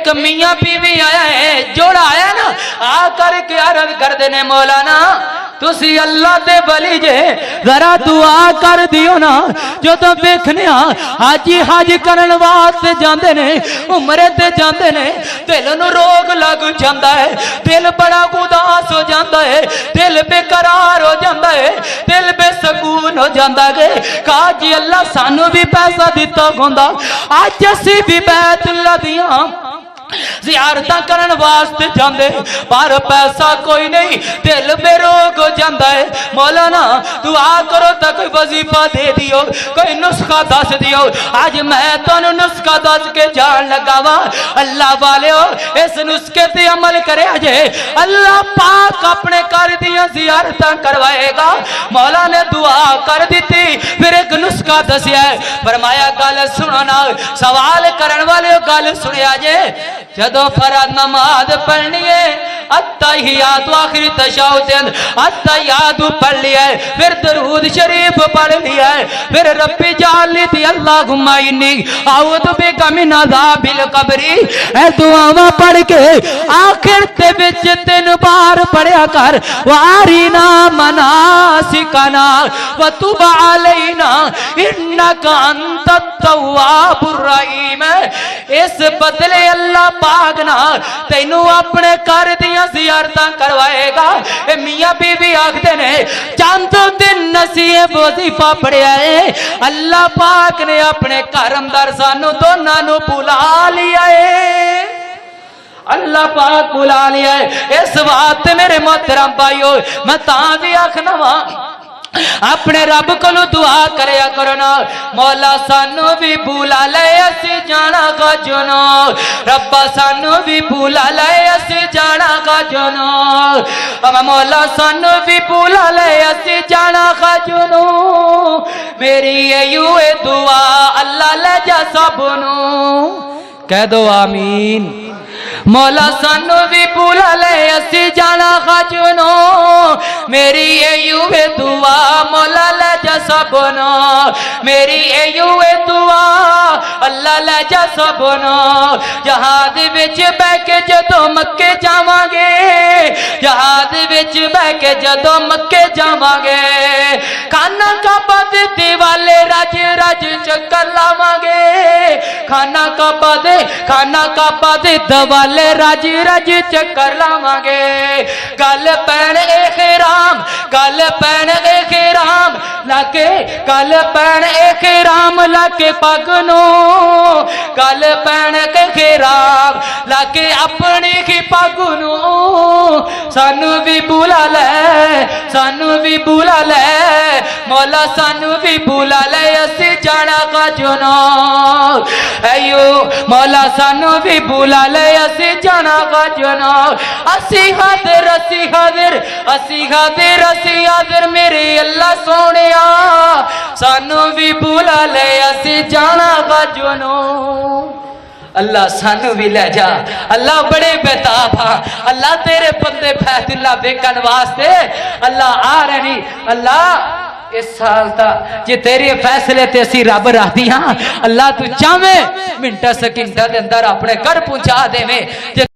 ایک میاں بیوی آیا ہے جوڑا آیا نا آ کر کے عرض کر دینے مولانا تسی اللہ دے ولی جے ذرا دعا کر دیو نا جو تو بیکھنے حاجی حاج کرن واسطے جاندے نے عمرے تے جاندے نے دل نو روگ لگ جاندا ہے دل بڑا اداس ہو جاندا ہے دل بے قرار ہو جاندا ہے دل بے سکون ہو جاندا ہے کہا جی اللہ سانو بھی پیسہ دیتا ہوندا اج اسی بھی بیت اللہ دیاں زیارتاں کرن واسطے جاندے پر پیسہ کوئی نہیں دل بے روگ ہو جاندا ہے مولانا دعا کرو تا کوئی وظیفہ دے دیو کوئی نسخہ دس دیو آج میں تانوں نسخہ دس کے جان لگا وا اللہ والے ہو اس نسخے تے عمل کرے اجے اللہ پاک اپنے گھر دیاں زیارتاں کروائے گا مولا نے دعا کر دیتی پھر ایک نسخہ دسیا ہے فرمایا گل سنو نا سوال کرن والے گل سنیا جے جدو فرض نماز پڑھنی ہے اتحیات و آخری تشہد اتحیات پڑھ لیا ہے پھر درود شریف پڑھ لیا ہے پھر ربی جان لی تھی اللہم انی اعوذ بک من عذاب القبر اے دعاواں پڑھ کے آخر تے وچ 3 بار پڑھیا کر وارینا مناسکنا وتب علینا انک انت التواب الرحیم اس بدلے اللہ پاک نہ تینوں اپنے گھر دیاں زیارتاں کروائے گا اے میاں بی بی آکھدے نے چند دن نصیب وظیفہ پڑھیا ہے اللہ پاک نے اپنے گھر اندر سانو دوناں نو بلا لیا ہے اللہ پاک بلا لیا ہے اس بات میرے محترم بھائیو میں تاں بھی آکھنا وا اپنے رب کو دعا کریا کرو نا مولا سانو بھی بولا لے اسی جانا گا جنو ربا سانو بھی بولا لے اسی جانا گا جنو مولا سانو بھی بولا لے اسی جانا گا جنو میری ایو دعا اللہ لے جا سبنو کہہ دو آمین مولا سانو بھی بولا لے اسی جانا خاجنو میری ایو دعا مولا لے جا سبنو میری ایو دعا اللہ لے جا سبنو جہاد وچ بہ کے جدو مکے جاواں گے جہاد وچ بہ کے جدو مکے جاواں گے کھانا کعبہ دے دیوالے رج رج چکر لاواں گے کھانا کعبہ دے دوالے رج رج چکر لاواں گے گل پین احرام گل پین احرام لاکے گل پین احرام لاکے پگ نو گل پین احرام لاکے اپنی ہی پگ نو سانو بھی بولا لے سانو بھی بولا لے مولا سانو بھی بولا لے اسی جانا کا جنو ایو مولا سانو بھی بولا لے اسی جانا کا جنو اسی حاضر اسی حاضر اسی حاضر اسی حاضر میرے اللہ سونیا سانو بھی بولا لے اسی جانا کا جنو اللہ سانو بھی لے جا اللہ بڑے بیتاب ہاں اللہ تیرے بندے فیض اللہ بیکن واسطے اللہ آ رہی اللہ اس سال تا جی تیرے فیصلے تے اسی رب رہ دیاں اللہ تو چاہویں منٹا سکنٹا دے اندر اپنے گھر پہنچا دے میں